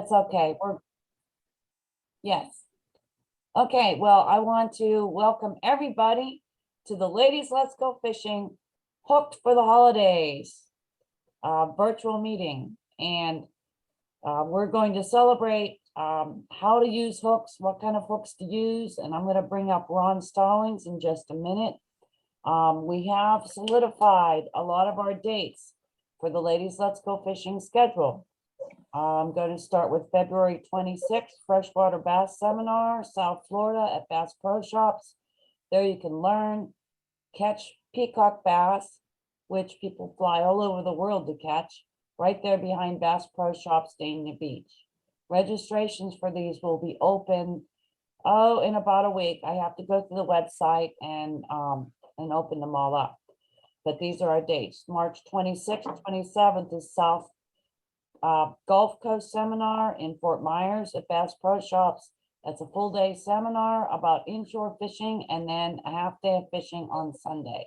That's okay. Yes. Okay, well, I want to welcome everybody to the Ladies Let's Go Fishing Hooked for the Holidays virtual meeting. And we're going to celebrate how to use hooks, what kind of hooks to use. And I'm going to bring up Ron Stallings in just a minute. We have solidified a lot of our dates for the Ladies Let's Go Fishing schedule. I'm going to start with February 26th, Freshwater Bass Seminar, South Florida at Bass Pro Shops. There you can learn, catch peacock bass, which people fly all over the world to catch, right there behind Bass Pro Shops, Dania Beach. Registrations for these will be open, in about a week. I have to go to the website and open them all up. But these are our dates. March 26th, 27th is South Gulf Coast Seminar in Fort Myers at Bass Pro Shops. That's a full day seminar about inshore fishing and then a half day of fishing on Sunday.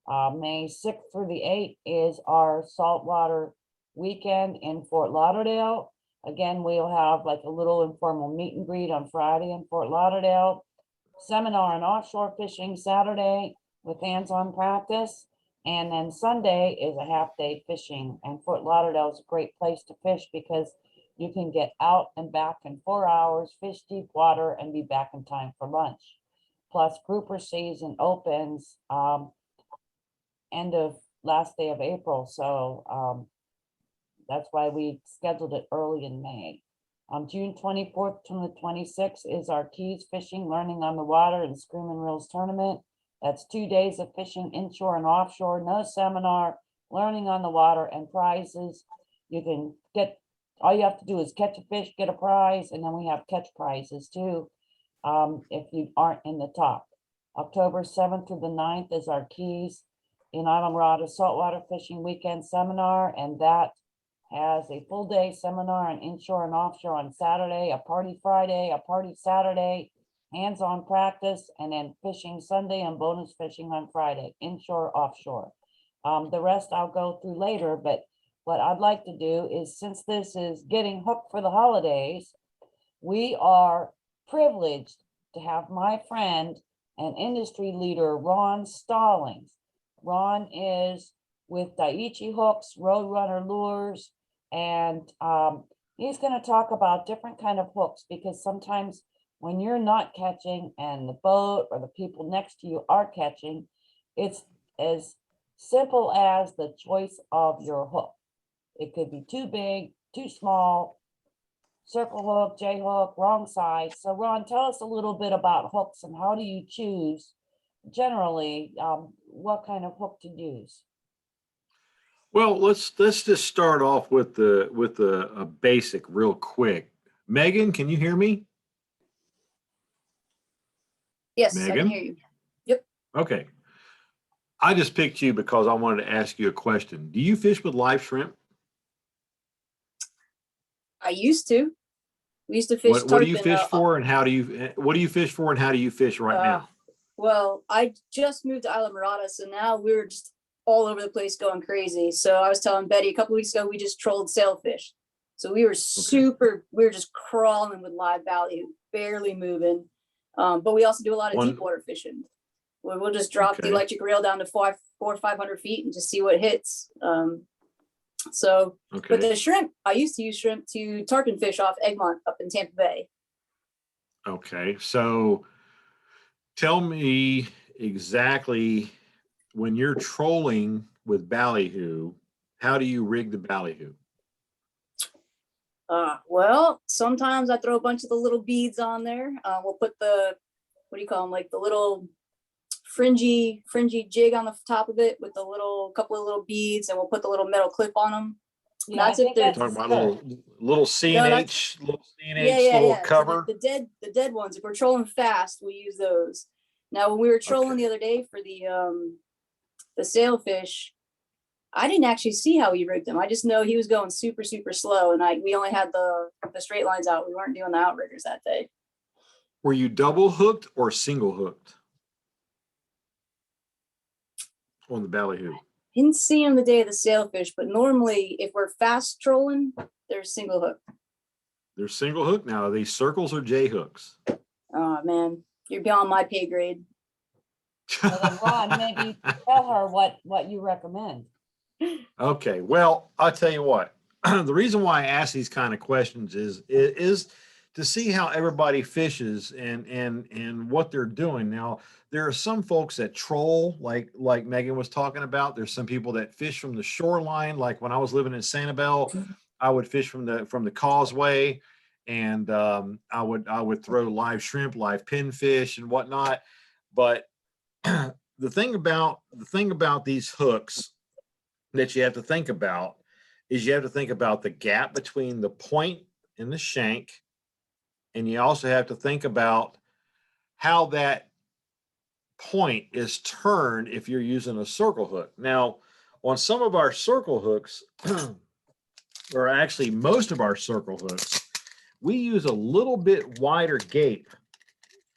May 6th through the 8th is our saltwater weekend in Fort Lauderdale. Again, we'll have like a little informal meet and greet on Friday in Fort Lauderdale. Seminar on offshore fishing Saturday with hands-on practice. And then Sunday is a half day fishing, and Fort Lauderdale is a great place to fish because you can get out and back in 4 hours, fish deep water, and be back in time for lunch. Plus grouper season opens end of last day of April. So that's why we scheduled it early in May. On June 24th to the 26th is our Keys Fishing, Learning on the Water and Scream and Reels tournament. That's 2 days of fishing inshore and offshore, no seminar, learning on the water and prizes. You can get, all you have to do is catch a fish, get a prize, and then we have catch prizes too, if you aren't in the top. October 7th to the 9th is our Keys in Islamorada Saltwater Fishing Weekend Seminar, and that has a full day seminar on inshore and offshore on Saturday, a party Friday, a party Saturday, hands-on practice, and then fishing Sunday and bonus fishing on Friday, inshore, offshore. The rest I'll go through later, but what I'd like to do is, since this is getting hooked for the holidays, we are privileged to have my friend and industry leader, Ron Stallings. Ron is with Daiichi Hooks, Roadrunner Lures, and he's going to talk about different kind of hooks, because sometimes when you're not catching and the boat or the people next to you are catching, it's as simple as the choice of your hook. It could be too big, too small, circle hook, J hook, wrong size. So Ron, tell us a little bit about hooks and how do you choose generally what kind of hook to use? Well, let's just start off with a basic real quick. Megan, can you hear me? Yes, Megan? I can hear you. Yep. Okay. I just picked you because I wanted to ask you a question. Do you fish with live shrimp? I used to. We used to fish. What do you fish for, and how do you fish for, and how do you fish right now? Well, I just moved to Islamorada, so now we're just all over the place going crazy. So I was telling Betty a couple weeks ago, we just trolled sailfish. So we were we were just crawling with live ballyhoo, barely moving. But we also do a lot of deep water fishing. We'll just drop the electric reel down to 400 or 500 feet and just see what hits. But the shrimp, I used to use shrimp to tarpon fish off Egmont up in Tampa Bay. Okay, so tell me exactly, when you're trolling with ballyhoo, how do you rig the ballyhoo? Well, sometimes I throw a bunch of the little beads on there. We'll put the, what do you call them? Like the little fringy jig on the top of it with the couple of little beads, and we'll put the little metal clip on them. Yeah, that's if they're talking about little CNH, cover. So the dead ones. If we're trolling fast, we use those. Now, when we were trolling the other day for the sailfish, I didn't actually see how he rigged him. I just know he was going super slow, and we only had the straight lines out. We weren't doing the outriggers that day. Were you double hooked or single hooked on the ballyhoo? Didn't see him the day of the sailfish, but normally if we're fast trolling, there's single hook. They're single hook now. Are they circles or J hooks? Oh man, you're beyond my pay grade. Well, then Ron, maybe tell her what you recommend. Okay, well, I'll tell you what. The reason why I ask these kind of questions is to see how everybody fishes and what they're doing. Now, there are some folks that troll, like Megan was talking about. There's some people that fish from the shoreline. Like when I was living in Sanibel, I would fish from the causeway, and I would throw live shrimp, live pinfish, and whatnot. But the thing about these hooks that you have to think about is you have to think about the gap between the point and the shank, and you also have to think about how that point is turned if you're using a circle hook. Now, on some of our circle hooks, or actually most of our circle hooks, we use a little bit wider gape,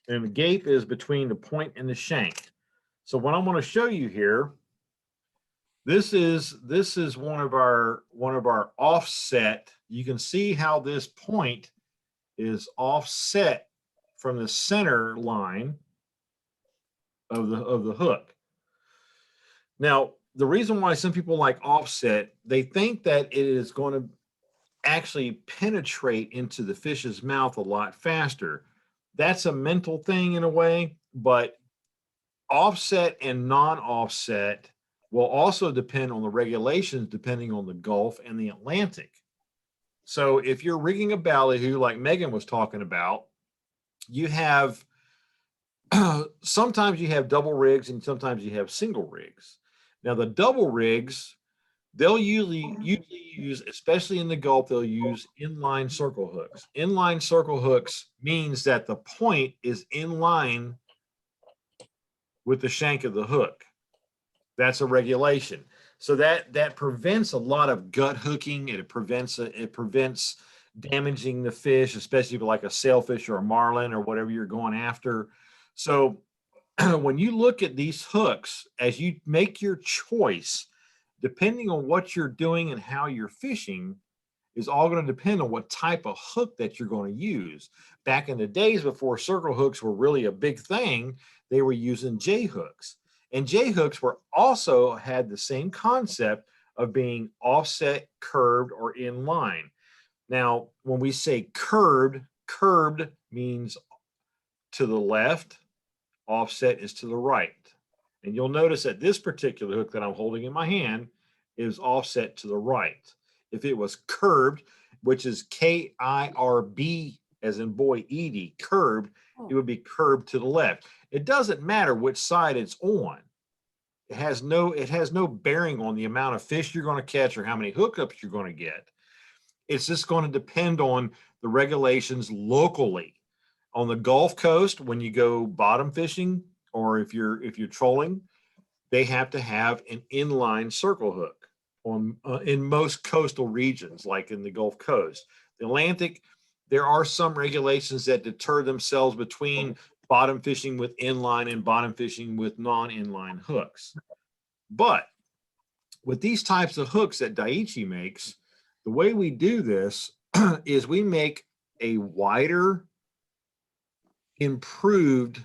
and the gape is between the point and the shank. So what I'm going to show you here, this is one of our offset. You can see how this point is offset from the center line of the hook. Now, the reason why some people like offset, they think that it is going to actually penetrate into the fish's mouth a lot faster. That's a mental thing in a way, but offset and non-offset will also depend on the regulations depending on the Gulf and the Atlantic. So if you're rigging a ballyhoo like Megan was talking about, you have sometimes you have double rigs and sometimes you have single rigs. Now the double rigs, they'll usually use, especially in the Gulf, they'll use inline circle hooks. Inline circle hooks means that the point is in line with the shank of the hook. That's a regulation. So that prevents a lot of gut hooking. It prevents damaging the fish, especially like a sailfish or a marlin or whatever you're going after. So when you look at these hooks, as you make your choice, depending on what you're doing and how you're fishing, is all going to depend on what type of hook that you're going to use. Back in the days before circle hooks were really a big thing, they were using J hooks. And J hooks were also had the same concept of being offset, curved, or in line. Now, when we say curved means to the left, offset is to the right. And you'll notice that this particular hook that I'm holding in my hand is offset to the right. If it was curved, which is K-I-R-B as in boy Edie, curved, it would be curved to the left. It doesn't matter which side it's on. It has no bearing on the amount of fish you're going to catch or how many hookups you're going to get. It's just going to depend on the regulations locally. On the Gulf Coast, when you go bottom fishing or if you're trolling, they have to have an inline circle hook on in most coastal regions, like in the Gulf Coast. The Atlantic, there are some regulations that deter themselves between bottom fishing with inline and bottom fishing with non-inline hooks. But with these types of hooks that Daiichi makes, the way we do this is we make a wider, improved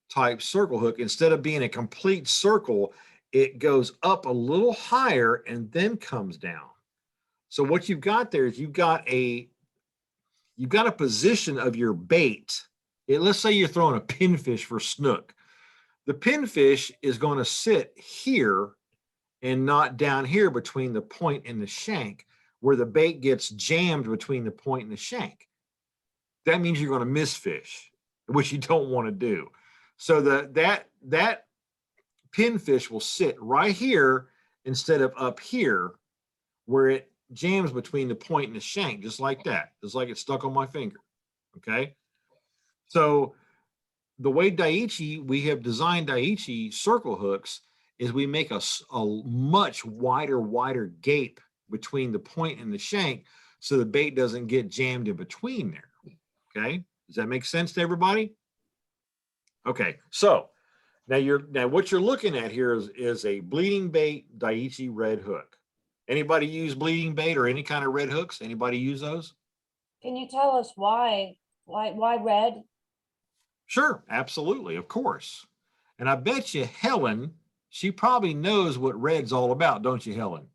type circle hook. Instead of being a complete circle, it goes up a little higher and then comes down. So what you've got there is you've got a position of your bait. Let's say you're throwing a pinfish for snook. The pinfish is going to sit here and not down here between the point and the shank, where the bait gets jammed between the point and the shank. That means you're going to miss fish, which you don't want to do. So that pinfish will sit right here instead of up here, where it jams between the point and the shank, just like that, just like it's stuck on my finger. Okay. So the way we have designed Daiichi circle hooks is we make a much wider gape between the point and the shank so the bait doesn't get jammed in between there. Okay. Does that make sense to everybody? Okay. So now what you're looking at here is a bleeding bait Daiichi red hook. Anybody use bleeding bait or any kind of red hooks? Anybody use those? Can you tell us why red? Sure, absolutely, of course. And I bet you Helen, she probably knows what red's all about, don't you, Helen?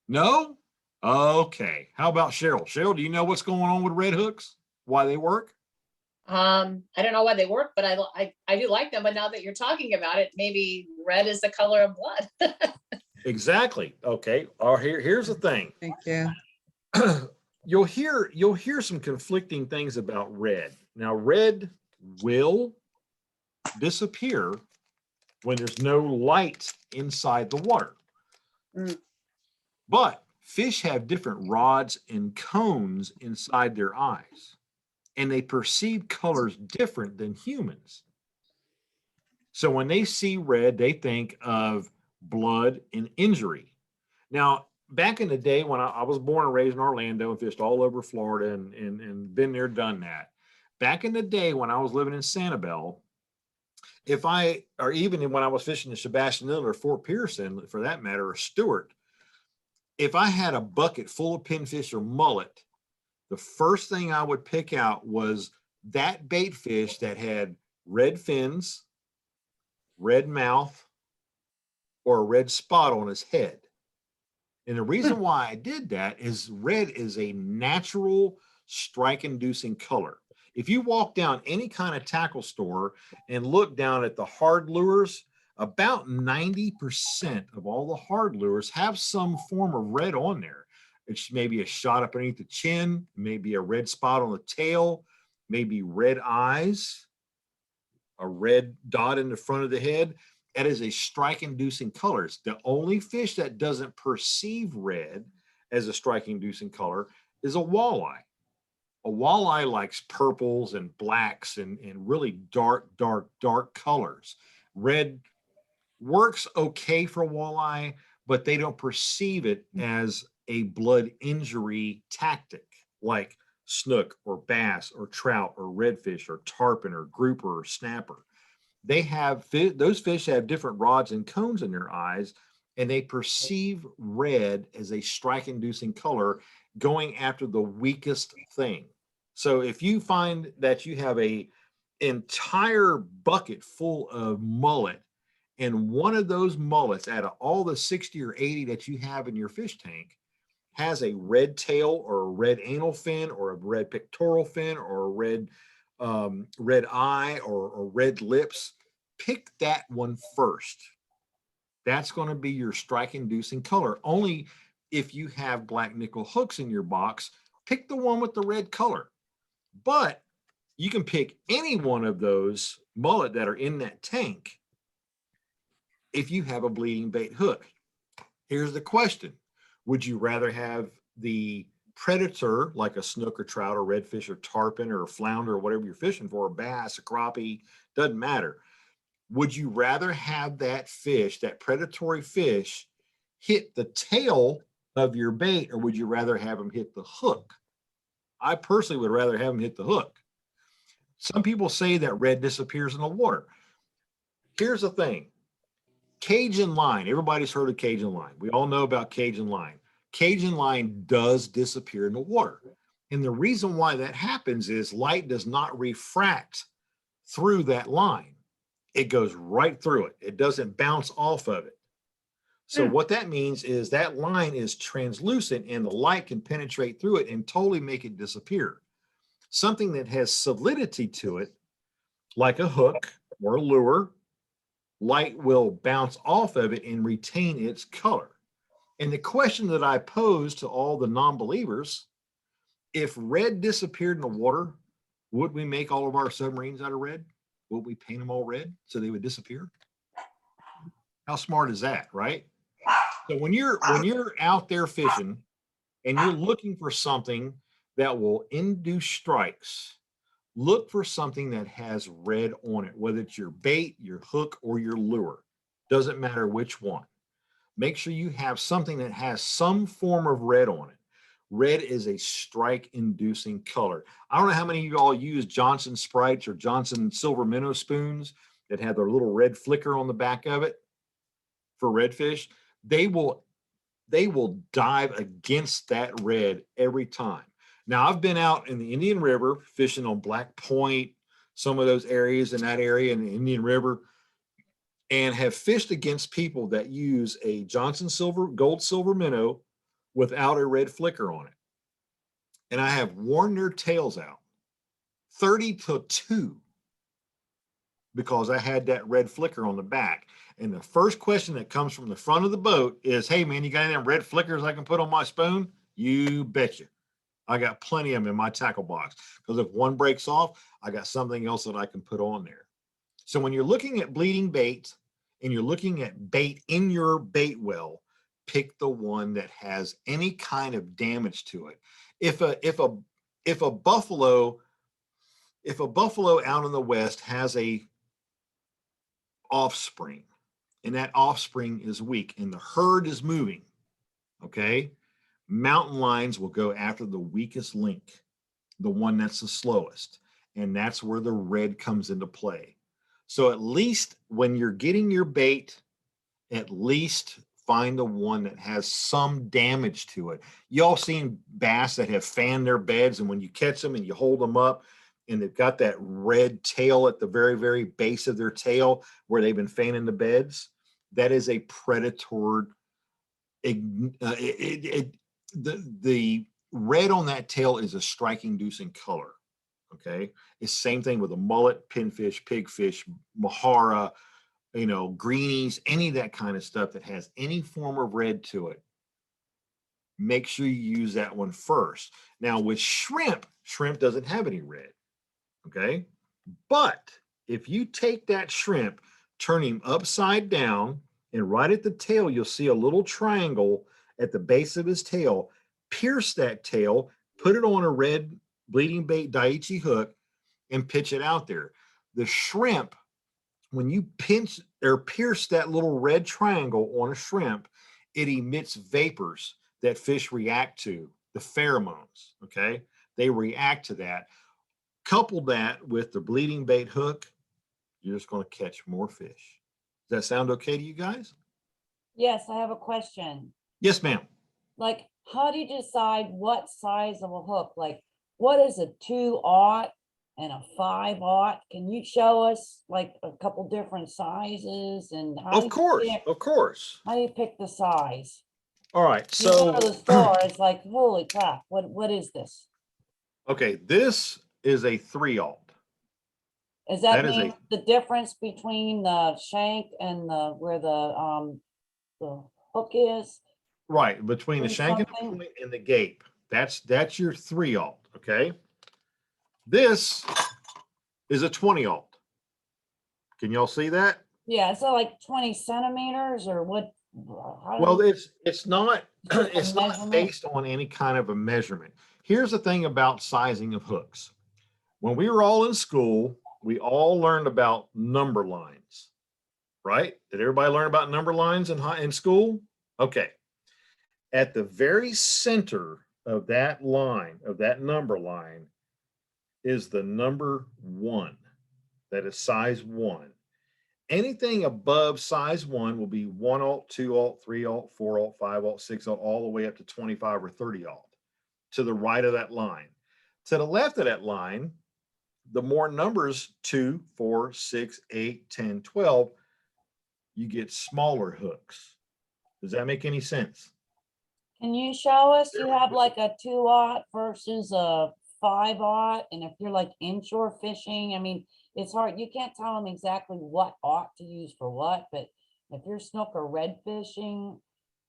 No? Okay. How about Cheryl? Cheryl, do you know what's going on with red hooks? Why they work? I don't know why they work, but I do like them. But now that you're talking about it, maybe red is the color of blood. Exactly. Okay. Here's the thing. Thank you. You'll hear some conflicting things about red. Now, red will disappear when there's no light inside the water. Mm. But fish have different rods and cones inside their eyes, and they perceive colors different than humans. So when they see red, they think of blood and injury. Now, back in the day when I was born and raised in Orlando and fished all over Florida and been there, done that. Back in the day when I was living in Sanibel, or even when I was fishing in Sebastian Inlet or Fort Pearson, for that matter, or Stewart, if I had a bucket full of pinfish or mullet, the first thing I would pick out was that bait fish that had red fins, red mouth, or a red spot on his head. And the reason why I did that is red is a natural strike-inducing color. If you walk down any kind of tackle store and look down at the hard lures, about 90% of all the hard lures have some form of red on there. It's maybe a shot up underneath the chin, maybe a red spot on the tail, maybe red eyes, a red dot in the front of the head. That is a strike-inducing color. It's the only fish that doesn't perceive red as a strike-inducing color is a walleye. A walleye likes purples and blacks and really dark colors. Red works okay for walleye, but they don't perceive it as a blood injury tactic like snook or bass or trout or redfish or tarpon or grouper or snapper. They have those fish have different rods and cones in their eyes, and they perceive red as a strike-inducing color, going after the weakest thing. So if you find that you have a entire bucket full of mullet, and one of those mullets out of all the 60 or 80 that you have in your fish tank has a red tail or a red anal fin or a red pectoral fin or a red eye or red lips, pick that one first. That's going to be your strike-inducing color. Only if you have black nickel hooks in your box, pick the one with the red color. But you can pick any one of those mullet that are in that tank if you have a bleeding bait hook. Here's the question. Would you rather have the predator like a snook or trout or redfish or tarpon or a flounder or whatever you're fishing for, a bass, a crappie, doesn't matter. Would you rather have that fish, that predatory fish, hit the tail of your bait, or would you rather have him hit the hook? I personally would rather have him hit the hook. Some people say that red disappears in the water. Here's the thing. Cajun line, everybody's heard of Cajun line. We all know about Cajun line. Cajun line does disappear in the water. And the reason why that happens is light does not refract through that line. It goes right through it. It doesn't bounce off of it. So what that means is that line is translucent and the light can penetrate through it and totally make it disappear. Something that has solidity to it, like a hook or a lure, light will bounce off of it and retain its color. And the question that I pose to all the non-believers, if red disappeared in the water, would we make all of our submarines out of red? Would we paint them all red so they would disappear? How smart is that, right? So when you're out there fishing and you're looking for something that will induce strikes, look for something that has red on it, whether it's your bait, your hook, or your lure. Doesn't matter which one. Make sure you have something that has some form of red on it. Red is a strike-inducing color. I don't know how many of you all use Johnson Sprites or Johnson Silver Minnow spoons that have their little red flicker on the back of it for redfish. They will dive against that red every time. Now, I've been out in the Indian River fishing on Black Point, some of those areas in that area in the Indian River, and have fished against people that use a Johnson gold silver minnow without a red flicker on it. And I have worn their tails out 30-2 because I had that red flicker on the back. And the first question that comes from the front of the boat is, hey man, you got any red flickers I can put on my spoon? You betcha. I got plenty of them in my tackle box, because if one breaks off, I got something else that I can put on there. So when you're looking at bleeding bait and you're looking at bait in your bait well, pick the one that has any kind of damage to it. If a buffalo out in the West has a offspring and that offspring is weak and the herd is moving, okay, mountain lions will go after the weakest link, the one that's the slowest, and that's where the red comes into play. So at least when you're getting your bait, at least find the one that has some damage to it. Y'all seen bass that have fanned their beds, and when you catch them and you hold them up and they've got that red tail at the very, very base of their tail where they've been fanning the beds, that is a predator. The red on that tail is a strike-inducing color. Okay, it's same thing with a mullet, pinfish, pigfish, mahara, you know, greenies, any of that kind of stuff that has any form of red to it. Make sure you use that one first. Now with shrimp doesn't have any red. Okay, but if you take that shrimp, turn him upside down, and right at the tail, you'll see a little triangle at the base of his tail. Pierce that tail, put it on a red bleeding bait Daiichi hook, and pitch it out there. The shrimp, when you pinch or pierce that little red triangle on a shrimp, it emits vapors that fish react to, the pheromones, okay? They react to that. Couple that with the bleeding bait hook, you're just going to catch more fish. Does that sound okay to you guys? Yes, I have a question. Yes, ma'am. Like, how do you decide what size of a hook? Like, what is a 2/0 and a 5/0? Can you show us like a couple different sizes and how do Of you course, pick, of course. how do you pick the size? All right, You go so to the store, it's like, holy crap, what is this? okay, this is a 3/0. Does that That is mean the difference between the shank and the where the hook is? right between the Three shank and the something? point and the gape. That's your 3/0. Okay. This is a 20/0. Can y'all see that? Yeah, is it like 20 centimeters or what? How do Well, you- it's not Just a it's not measurement? based on any kind of a measurement. Here's the thing about sizing of hooks. When we were all in school, we all learned about number lines, right? Did everybody learn about number lines in school? Okay. At the very center of that line, of that number line, is the number 1. That is size 1. Anything above size 1 will be 1/0, 2/0, 3/0, 4/0, 5/0, 6/0, all the way up to 25 or 30/0 to the right of that line. To the left of that line, the more numbers 2, 4, 6, 8, 10, 12, you get smaller hooks. Does that make any sense? Can you show us? There You we have go. like a 2/0 versus a 5/0, and if you're like inshore fishing, I mean, it's hard. You can't tell them exactly what ought to use for what, but if you're snook or red fishing,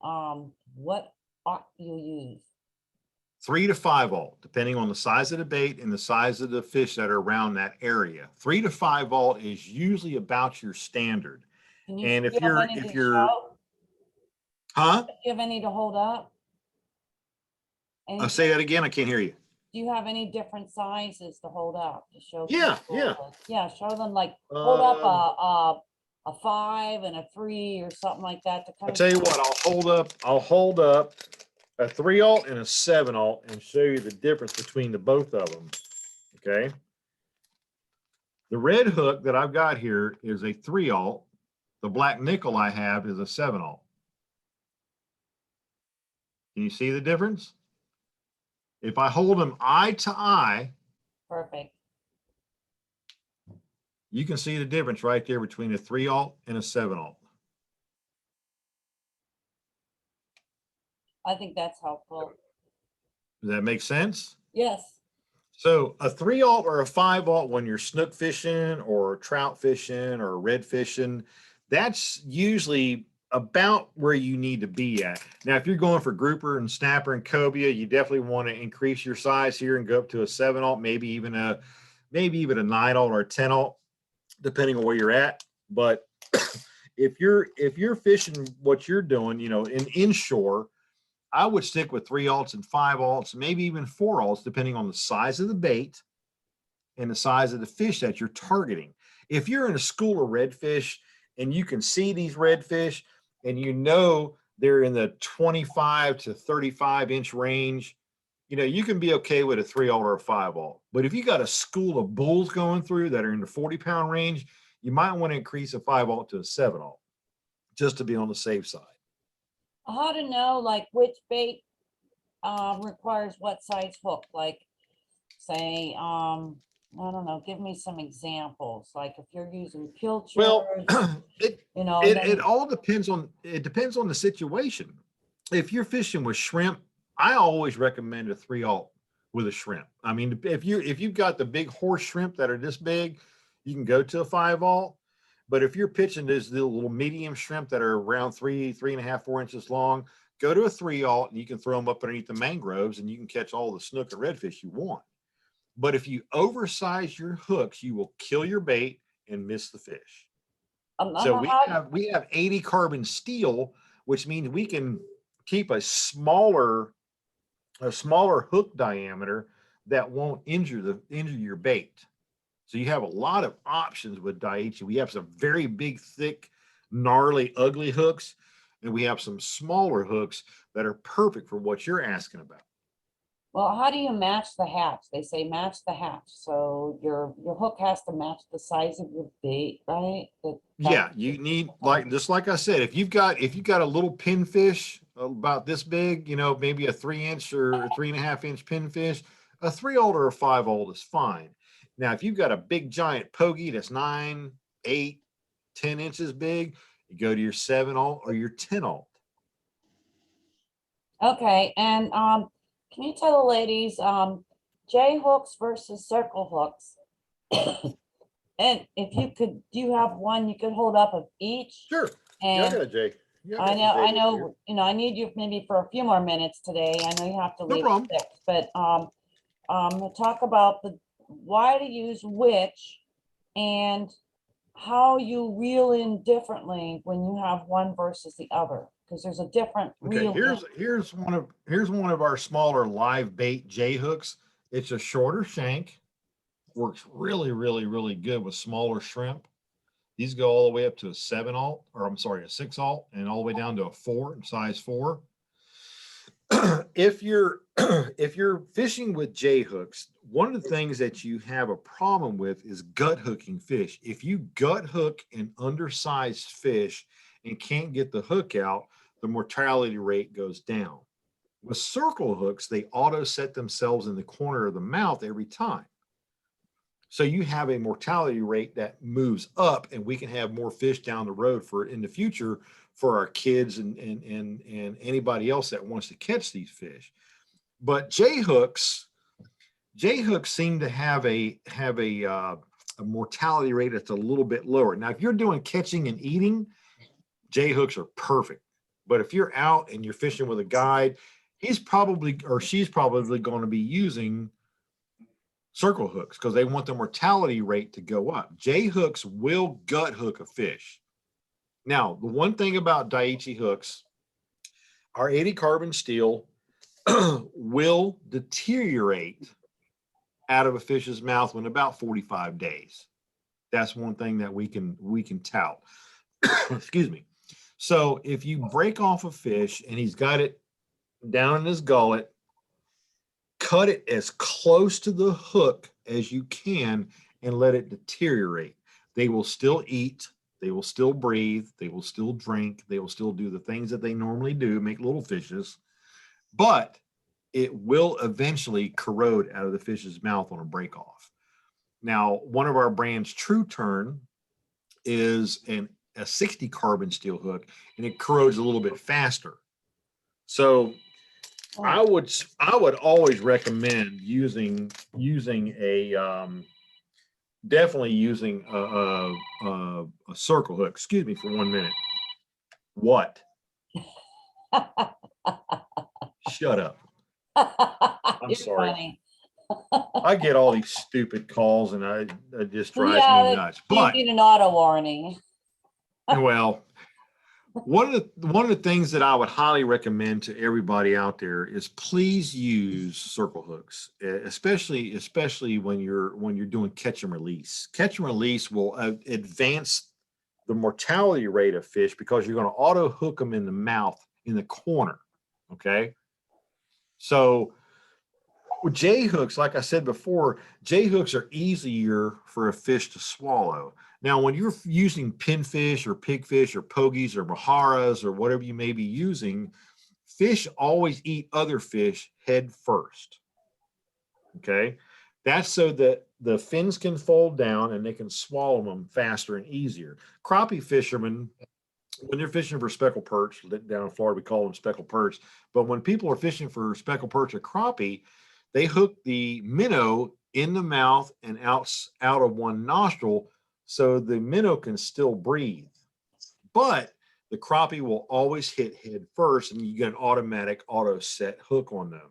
what ought you use? 3 to 5/0, depending on the size of the bait and the size of the fish that are around that area. 3 to 5/0 is usually about your standard. Can you, And do you have any to show? huh? Do you have any to hold up? Any, Say that again. I can't hear you. do you have any different sizes to hold up to show? Yeah, people? yeah. Yeah, show them like, hold up Um, a 5 and a 3 or something like that to kind I'll of. tell you what, I'll hold up a 3/0 and a 7/0 and show you the difference between the both of them. Okay. The red hook that I've got here is a 3/0. The black nickel I have is a 7/0. Can you see the difference? If I hold them eye to eye, Perfect. you can see the difference right there between a 3/0 and a 7/0. I think that's helpful. Does that make sense? Yes. So a 3/0 or a 5/0 when you're snook fishing or trout fishing or red fishing, that's usually about where you need to be at. Now, if you're going for grouper and snapper and cobia, you definitely want to increase your size here and go up to a 7/0, maybe even a 9/0 or a 10/0, depending on where you're at. But if you're fishing what you're doing, you know, in inshore, I would stick with 3/0 and 5/0, maybe even 4/0, depending on the size of the bait and the size of the fish that you're targeting. If you're in a school of redfish and you can see these redfish and you know they're in the 25 to 35 inch range, you know, you can be okay with a 3/0 or a 5/0. But if you got a school of bulls going through that are in the 40-pound range, you might want to increase a 5/0 to a 7/0 just to be on the safe side. How to know like which bait requires what size hook? Like say, I don't know, give me some examples. Like if you're using pilchards, Well, it you know, it then all depends on the situation. If you're fishing with shrimp, I always recommend a 3/0 with a shrimp. I mean, if you've got the big horse shrimp that are this big, you can go to a 5/0. But if you're pitching these little medium shrimp that are around 3.5, 4 inches long, go to a 3/0 and you can throw them up underneath the mangroves and you can catch all the snook and redfish you want. But if you oversize your hooks, you will kill your bait and miss the fish. So we have 80 carbon steel, which means we can keep a smaller hook diameter that won't injure your bait. So you have a lot of options with Daiichi. We have some very big, thick, gnarly, ugly hooks, and we have some smaller hooks that are perfect for what you're asking about. well, how do you match the hatch? They say match the hatch. So your hook has to match the size of your bait, right? Yeah, you need, like, just like I said, if you've got a little pinfish about this big, you know, maybe a 3-inch or 3.5-inch pinfish, a 3/0 or a 5/0 is fine. Now, if you've got a big giant pogey that's 9, 8, 10 inches big, you go to your 7/0 or your 10/0. Okay, and can you tell the ladies J hooks versus circle hooks? And if you could, do you have one you could hold up of each? Sure. Yeah, I And got a J. Yeah, I got know, some J hooks here. you know, I need you maybe for a few more minutes today. I know you have to No leave problem. at 6, but we'll talk about the why to use which and how you reel in differently when you have one versus the other, because there's a different Okay, reel in. here's one of our smaller live bait J hooks. It's a shorter shank, works really, really, really good with smaller shrimp. These go all the way up to a 7/0, or I'm sorry, a 6/0, and all the way down to a 4, size 4. If you're if you're fishing with J hooks, one of the things that you have a problem with is gut hooking fish. If you gut hook an undersized fish and can't get the hook out, the mortality rate goes down. With circle hooks, they auto set themselves in the corner of the mouth every time. So you have a mortality rate that moves up, and we can have more fish down the road for in the future for our kids and anybody else that wants to catch these fish. But J hooks seem to have a mortality rate that's a little bit lower. Now, if you're doing catching and eating, J hooks are perfect. But if you're out and you're fishing with a guide, he's probably or she's probably going to be using circle hooks because they want the mortality rate to go up. J hooks will gut hook a fish. Now, the one thing about Daiichi hooks, our 80 carbon steel will deteriorate out of a fish's mouth in about 45 days. That's one thing that we can tout. Excuse me. So if you break off a fish and he's got it down in his gullet, cut it as close to the hook as you can and let it deteriorate. They will still eat, they will still breathe, they will still drink, they will still do the things that they normally do, make little fishes. But it will eventually corrode out of the fish's mouth on a break off. Now, one of our brands, True Turn, is a 60 carbon steel hook, and it corrodes a little bit faster. So I would always recommend using a definitely using a circle hook. Excuse me for 1 minute. What? Shut up. I'm You're sorry. funny. I get all these stupid calls, and it just drives Yeah, me nuts. you But need an auto warning. well, one of the things that I would highly recommend to everybody out there is please use circle hooks, especially when you're doing catch and release. Catch and release will advance the mortality rate of fish because you're going to auto hook them in the mouth in the corner. Okay, so with J hooks, like I said before, J hooks are easier for a fish to swallow. Now, when you're using pinfish or pigfish or pogies or maharas or whatever you may be using, fish always eat other fish head first. Okay, that's so that the fins can fold down and they can swallow them faster and easier. Crappie fishermen, when they're fishing for speckled perch, down in Florida, we call them speckled perch. But when people are fishing for speckled perch or crappie, they hook the minnow in the mouth and out of one nostril so the minnow can still breathe. But the crappie will always hit head first, and you get an automatic auto set hook on them.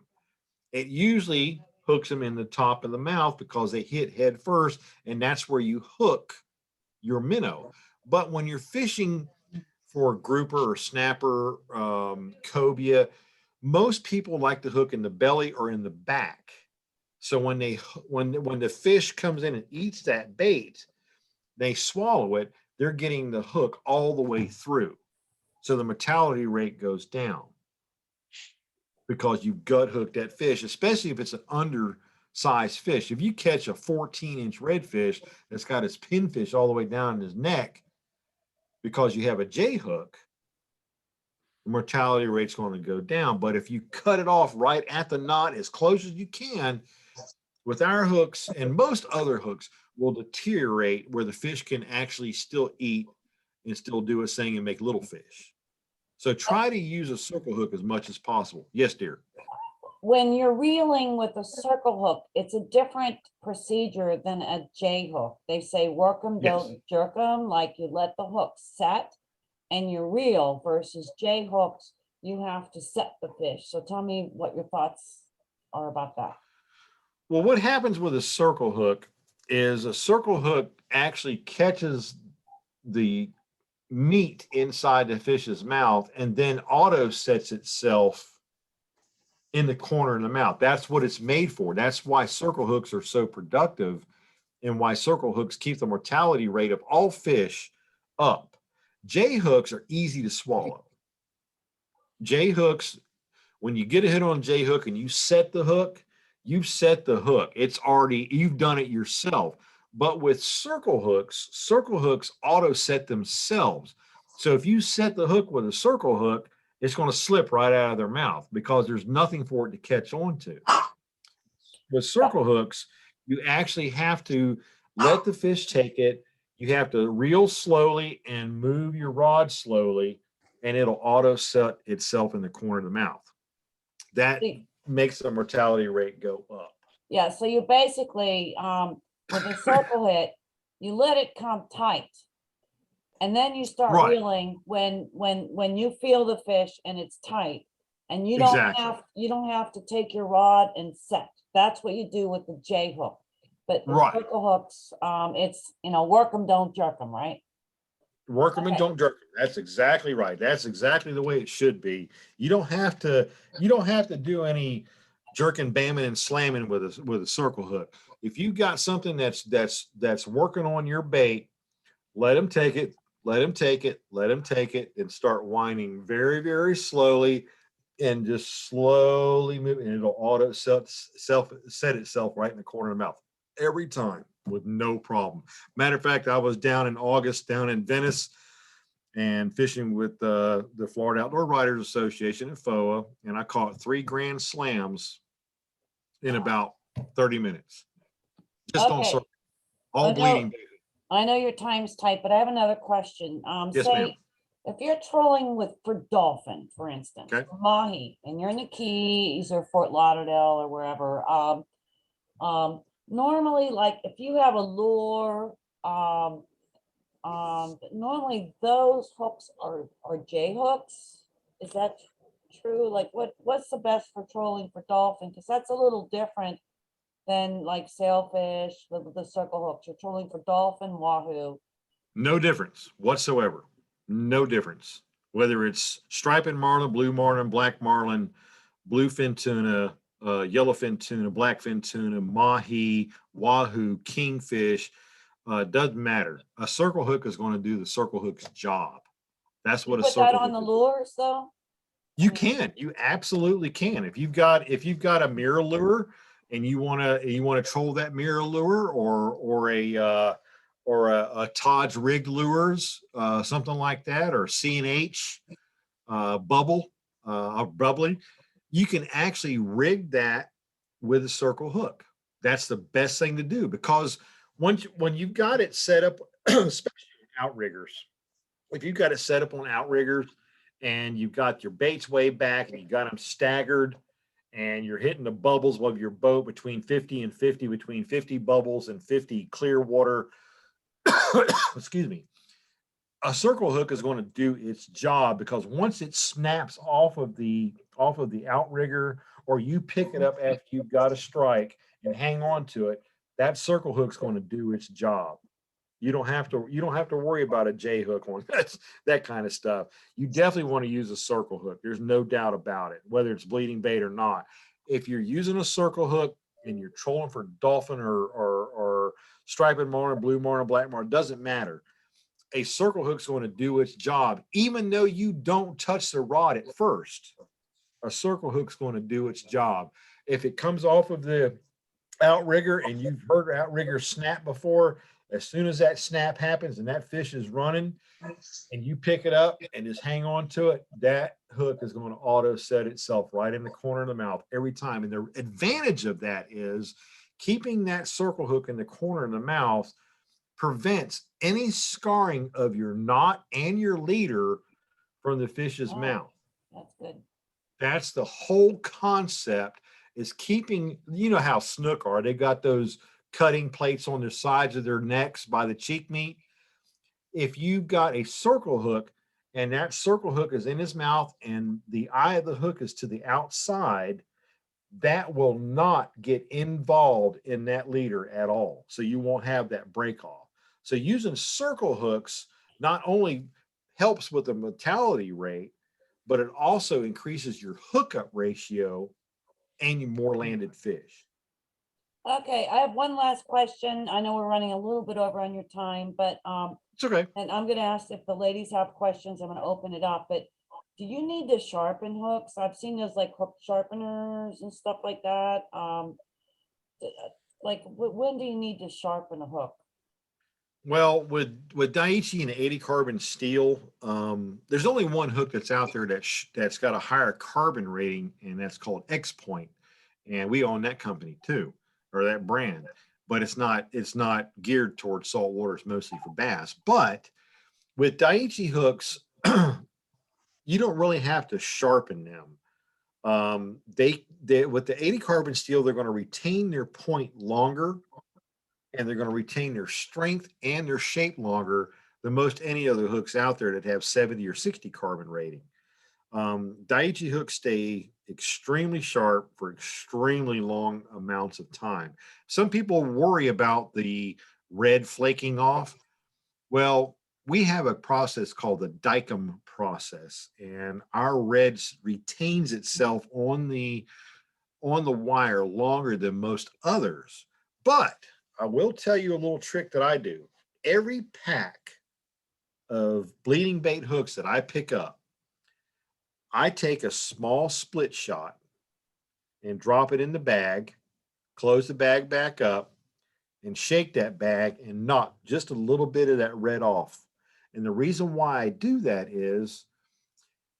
It usually hooks them in the top of the mouth because they hit head first, and that's where you hook your minnow. But when you're fishing for a grouper or snapper, cobia, most people like to hook in the belly or in the back. So when the fish comes in and eats that bait, they swallow it, they're getting the hook all the way through. So the mortality rate goes down because you gut hooked that fish, especially if it's an undersized fish. If you catch a 14-inch redfish that's got his pinfish all the way down in his neck because you have a J hook, the mortality rate's going to go down. But if you cut it off right at the knot as close as you can, with our hooks and most other hooks will deteriorate where the fish can actually still eat and still do its thing and make little fish. So try to use a circle hook as much as possible. Yes, dear. When you're reeling with a circle hook, it's a different procedure than a J hook. They say work them, Yes. don't jerk them, like you let the hook set and you reel, versus J hooks, you have to set the fish. So tell me what your thoughts are about that. Well, what happens with a circle hook is a circle hook actually catches the meat inside the fish's mouth and then auto sets itself in the corner of the mouth. That's what it's made for. That's why circle hooks are so productive and why circle hooks keep the mortality rate of all fish up. J hooks are easy to swallow. J hooks, when you get a hit on a J hook and you set the hook, you've set the hook. It's already, you've done it yourself. But with circle hooks auto set themselves. So if you set the hook with a circle hook, it's going to slip right out of their mouth because there's nothing for it to catch on to. With circle hooks, you actually have to let the fish take it. You have to reel slowly and move your rod slowly, and it'll auto set itself in the corner of the mouth. That makes the mortality rate go up. Yeah, so you basically, with a circle hit, you let it come tight. And then you start Right. reeling when you feel the fish and it's tight. And you don't have to take your rod and set. That's what you do with the J hook. But the Right. circle hooks, it's, work them, don't jerk them, right? Work them and Okay. don't jerk them. That's exactly right. That's exactly the way it should be. You don't have to do any jerking, bamming, and slamming with a circle hook. If you got something that's working on your bait, let them take it, and start winding very, very slowly, and just slowly move, and it'll auto set itself right in the corner of the mouth every time with no problem. Matter of fact, I was down in August down in Venice, and fishing with the Florida Outdoor Writers Association at FOA, and I caught 3 grand slams in about 30 minutes. Just on Okay. circle, all I know- bleeding bait. I know your time's tight, but I have another question. Yes, ma'am. Say, if you're trolling for dolphin, for instance, Okay. or mahi, and you're in the Keys or Fort Lauderdale or wherever, normally, like, if you have a lure, normally those hooks are J hooks. Is that true? Like, what's the best for trolling for dolphin? Because that's a little different than like sailfish, the circle hooks. You're trolling for dolphin, wahoo. No difference whatsoever. No difference. Whether it's striped marlin, blue marlin, black marlin, bluefin tuna, yellowfin tuna, blackfin tuna, mahi, wahoo, kingfish, doesn't matter. A circle hook is going to do the circle hook's job. That's You what a put circle that on hook the is. lures though? You can. You absolutely can. If you've got a mirror lure and you wanna troll that mirror lure or a Todd's rigged lures, something like that, or C&H bubble or bubbly, you can actually rig that with a circle hook. That's the best thing to do, because when you've got it set up, especially outriggers, if you've got it set up on outriggers and you've got your baits way back and you got them staggered and you're hitting the bubbles of your boat between 50 and 50, between 50 bubbles and 50 clear water, excuse me, a circle hook is going to do its job, because once it snaps off of the outrigger, or you pick it up after you've got a strike and hang on to it, that circle hook's going to do its job. You don't have to worry about a J hook on that kind of stuff. You definitely want to use a circle hook. There's no doubt about it, whether it's bleeding bait or not. If you're using a circle hook and you're trolling for dolphin or striped marlin, blue marlin, black marlin, doesn't matter. A circle hook's going to do its job, even though you don't touch the rod at first. A circle hook's going to do its job. If it comes off of the outrigger, and you've heard outrigger snap before, as soon as that snap happens and that fish is running and you pick it up and just hang on to it, that hook is going to auto set itself right in the corner of the mouth every time. And the advantage of that is keeping that circle hook in the corner of the mouth prevents any scarring of your knot and your leader from the fish's Oh. mouth. That's good. That's the whole concept, is keeping, you know how snook are. They got those cutting plates on the sides of their necks by the cheek meat. If you've got a circle hook and that circle hook is in his mouth and the eye of the hook is to the outside, that will not get involved in that leader at all. So you won't have that break off. So using circle hooks not only helps with the mortality rate, but it also increases your hookup ratio and your more landed fish. Okay, I have one last question. I know we're running a little bit over on your time, but It's okay. and I'm gonna ask if the ladies have questions. I'm gonna open it up, but do you need to sharpen hooks? I've seen those like hook sharpeners and stuff like that. Like when do you need to sharpen a hook? Well, with Daiichi and 80 carbon steel, there's only one hook that's out there that's got a higher carbon rating, and that's called X Point, and we own that company too, or that brand. But it's not geared towards salt water. It's mostly for bass. But with Daiichi hooks, you don't really have to sharpen them. They with the 80 carbon steel, they're going to retain their point longer, and they're going to retain their strength and their shape longer than most any other hooks out there that have 70 or 60 carbon rating. Daiichi hooks stay extremely sharp for extremely long amounts of time. Some people worry about the red flaking off. Well, we have a process called the Dykem process, and our red retains itself on the wire longer than most others. But I will tell you a little trick that I do. Every pack of bleeding bait hooks that I pick up, I take a small split shot and drop it in the bag, close the bag back up, and shake that bag and knock just a little bit of that red off. And the reason why I do that is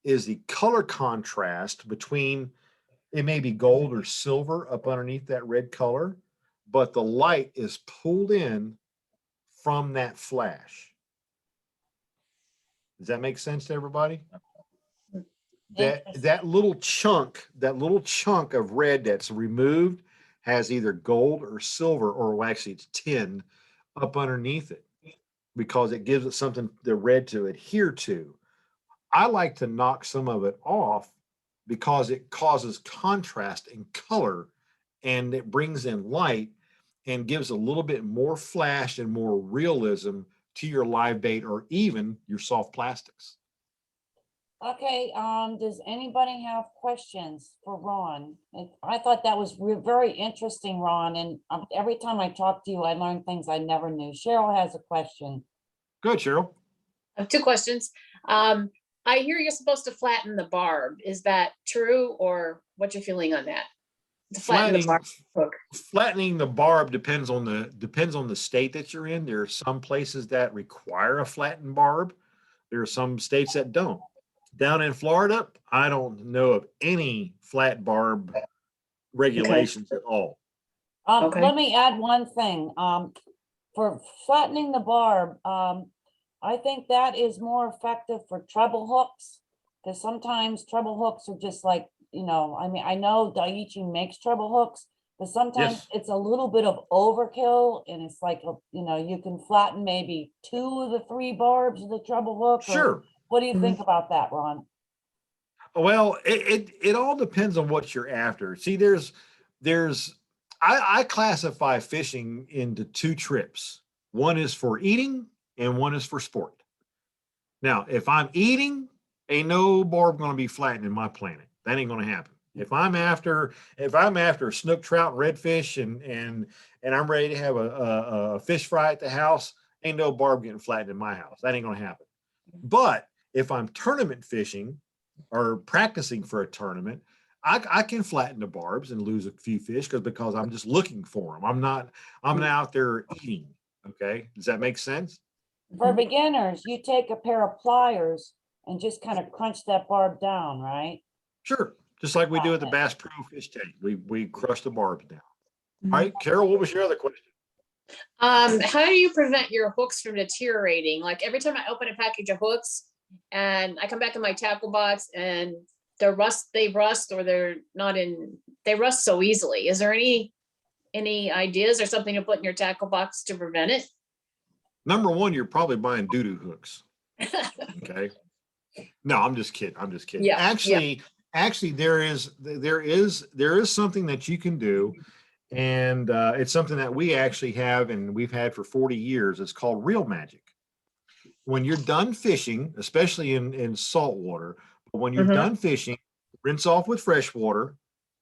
the color contrast between, it may be gold or silver up underneath that red color, but the light is pulled in from that flash. Does that make sense to everybody? That little chunk of red that's removed has either gold or silver, or well, actually it's tin up underneath it, because it gives it something, the red, to adhere to. I like to knock some of it off because it causes contrast in color, and it brings in light and gives a little bit more flash and more realism to your live bait or even your soft plastics. Okay, does anybody have questions for Ron? I thought that was very interesting, Ron, and every time I talk to you, I learn things I never knew. Cheryl has a question. Good, Cheryl. I have two questions. I hear you're supposed to flatten the barb. Is that true, or what's your feeling on that? To flatten the barb hook. Flattening the barb depends on the state that you're in. There are some places that require a flattened barb. There are some states that don't. Down in Florida, I don't know of any flat barb regulations at all. Okay. Let me add one thing. For flattening the barb, I think that is more effective for treble hooks, because sometimes treble hooks are just like, I mean, I know Daiichi makes treble hooks, but sometimes Yes. it's a little bit of overkill, and it's like, you can flatten maybe 2 of the 3 barbs of the treble hook. or Sure. What do you think about that, Ron? Well, it all depends on what you're after. See, I classify fishing into 2 trips. One is for eating and one is for sport. Now, if I'm eating, ain't no barb going to be flattened in my planet. That ain't going to happen. If I'm after snook, trout, and redfish, and I'm ready to have a fish fry at the house, ain't no barb getting flattened in my house. That ain't going to happen. But if I'm tournament fishing or practicing for a tournament, I can flatten the barbs and lose a few fish because I'm just looking for them. I'm not out there eating. Okay, does that make sense? For beginners, you take a pair of pliers and just kind of crunch that barb down, right? Sure, just like we do at the Bass Pro Fish Tank. We crush the barbs down. All right, Carol, what was your other question? How do you prevent your hooks from deteriorating? Like every time I open a package of hooks and I come back in my tackle box and they rust, or they rust so easily. Is there any ideas or something to put in your tackle box to prevent it? Number one, you're probably buying doo-doo hooks. Okay. No, I'm just kidding. Yeah, Actually, there is something that you can do, and it's something that we actually have and we've had for 40 years. It's called Real Magic. When you're done fishing, especially in salt water, but when you're done fishing, rinse off with fresh water,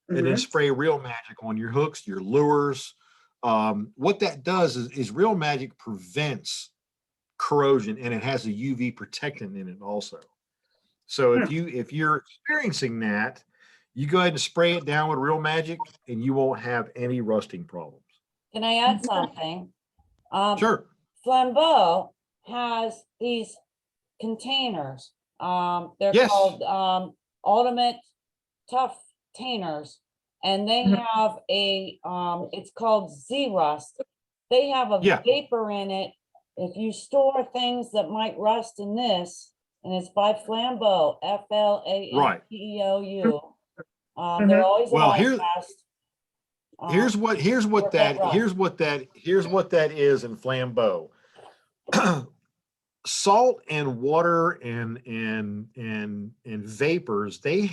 and then spray Real Magic on your hooks, your lures. What that does is Real Magic prevents corrosion, and it has a UV protectant in it also. So if you're experiencing that, you go ahead and spray it down with Real Magic, and you won't have any rusting problems. Can I add something? Sure. Flambeau has these containers. They're Yes. called Ultimate Tough Tainers, and they have it's called Z-Rust. They have a vapor in it. If you store things that might rust in this, and it's by Flambeau, Flambeou. They're always Well, here's what that is in Flambeau. Salt and water and vapors, they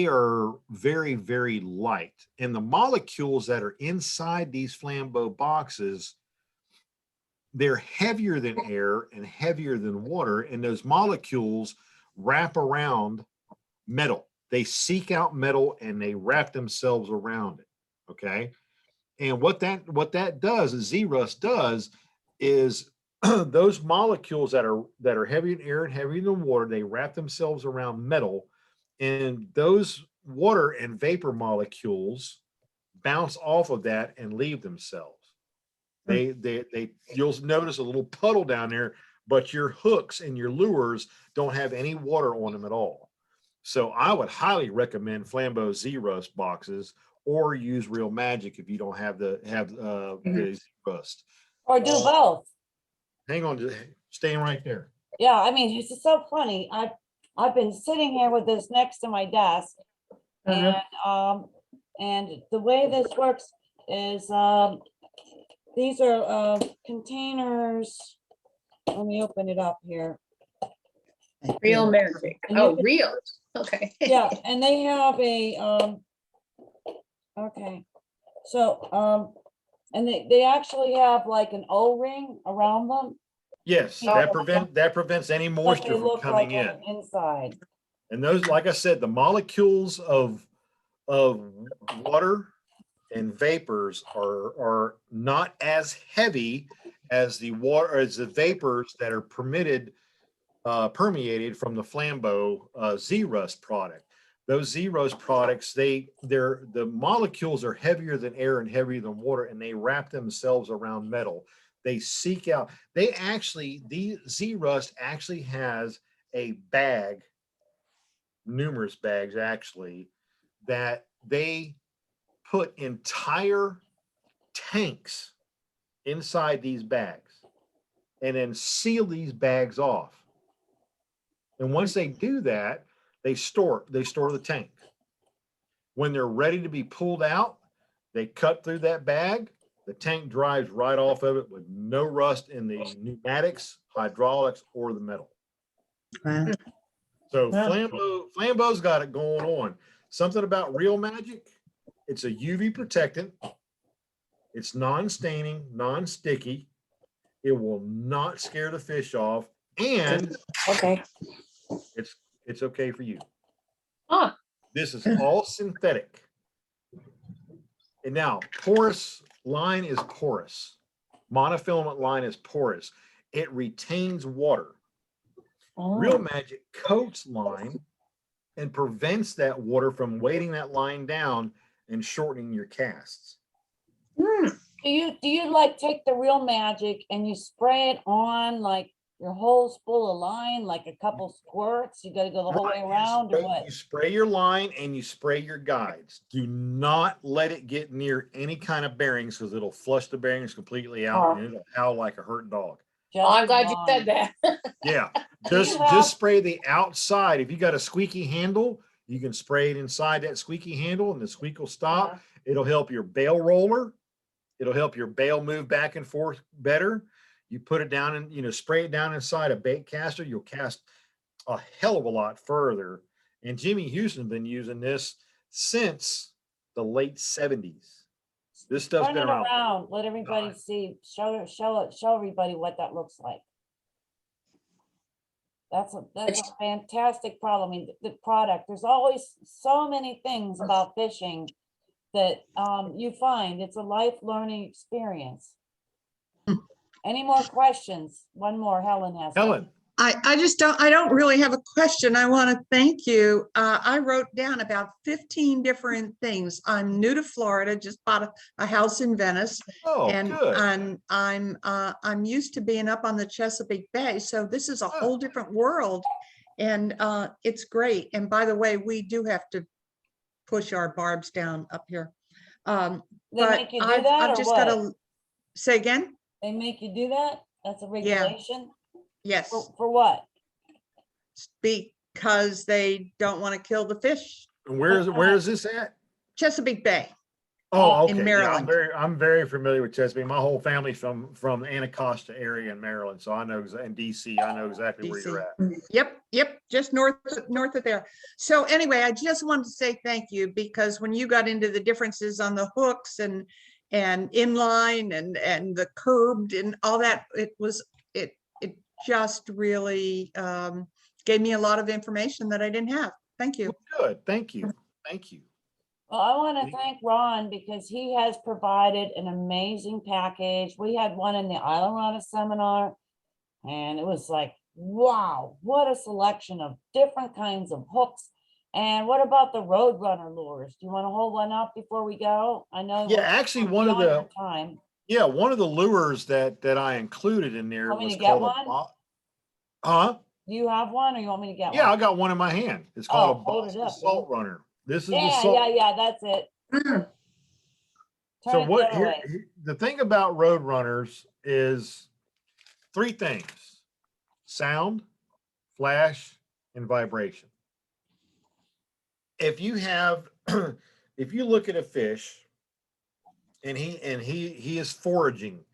are very, very light, and the molecules that are inside these Flambeau boxes, they're heavier than air and heavier than water, and those molecules wrap around metal. They seek out metal and they wrap themselves around it. Okay, and what that does, Z-Rust does, is those molecules that are heavy in air and heavy in the water, they wrap themselves around metal, and those water and vapor molecules bounce off of that and leave themselves. You'll notice a little puddle down there, but your hooks and your lures don't have any water on them at all. So I would highly recommend Flambeau Z-Rust boxes, or use Real Magic if you don't have the Z-Rust. Or do both. Hang on, just staying right there. Yeah, I mean, it's just so funny. I've been sitting here with this next to my desk. And the way this works is, these are containers. Let me open it up here. Real magic. And you Oh, can- real. Okay. Yeah, and they have a, okay, so, and they actually have like an O-ring around them. Yes, Yeah. that prevents any But moisture they from look coming like in. on the inside. And those, like I said, the molecules of water and vapors are not as heavy as the water, as the vapors that are permeated from the Flambeau Z-Rust product. Those Z-Rust products, the molecules are heavier than air and heavier than water, and they wrap themselves around metal. They seek out, the Z-Rust actually has a bag, numerous bags actually, that they put entire tanks inside these bags and then seal these bags off. And once they do that, they store the tank. When they're ready to be pulled out, they cut through that bag. The tank drives right off of it with no rust in the pneumatics, hydraulics, or the metal. Wow. So Yeah. Flambeau's got it going on. Something about Real Magic, it's a UV protectant. It's non-staining, non-sticky. It will not scare the fish off, and Okay. it's okay for you. Huh. This is all synthetic. And now porous line is porous. Monofilament line is porous. It retains water. Real Magic coats line and prevents that water from weighting that line down and shortening your casts. Do you like take the Real Magic and you spray it on like your whole spool of line, like a couple squirts? You gotta go the whole way around or what? You spray your line and you spray your guides. Do not let it get near any kind of bearings, because it'll flush the bearings completely out and it'll howl like a hurt dog. Oh, I'm glad you Just said that. Yeah, Do you just have- spray the outside. If you got a squeaky handle, you can spray it inside that squeaky handle and the squeak will stop. Uh-huh. It'll help your bail roller. It'll help your bail move back and forth better. You put it down and, spray it down inside a bait caster, you'll cast a hell of a lot further. And Jimmy Houston's been using this since the late 70s. This stuff's Turn been it around. around, let everybody see, show everybody what that looks like. That's a fantastic problem. I mean, the product, there's always so many things about fishing that you find. It's a life learning experience. Any more questions? One more, Helen has. one. Helen, I don't really have a question. I want to thank you. I wrote down about 15 different things. I'm new to Florida, just bought a house in Venice. oh, And good. I'm used to being up on the Chesapeake Bay, so this is a whole different world, and it's great. And by the way, we do have to push our barbs down up here. They But make you do that or I've just got what? to say again. They make you do that? That's a regulation? Yes, For what? because they don't want to kill the fish. And where is this at? Chesapeake Bay. Oh, in okay. Yeah, Maryland. I'm very familiar with Chesapeake. My whole family's from the Anacostia area in Maryland, so I know, in DC, I know exactly where you're at. Yep, just north of there. So anyway, I just wanted to say thank you, because when you got into the differences on the hooks and inline and the curbed and all that, it just really gave me a lot of information that I didn't have. Thank you. Well, good. Thank you. Thank you. Well, I want to thank Ron because he has provided an amazing package. We had one in the Islamorada seminar, and it was like, wow, what a selection of different kinds of hooks. And what about the Roadrunner lures? Do you want to hold one up before we go? I know. Yeah, we're actually, one of beyond the our time. Yeah, one of the lures that I included in there Want me was to get called a one? huh? Do you have one or you want me to get Yeah, I one? got one in my hand. It's called a Oh, hold it Boston up, Salt man. Runner. This is the Yeah, salt. yeah, that's it. Mm. So Turn it the what other way. the thing about road runners is three things: sound, flash, and vibration. If you have if you look at a fish and he is foraging,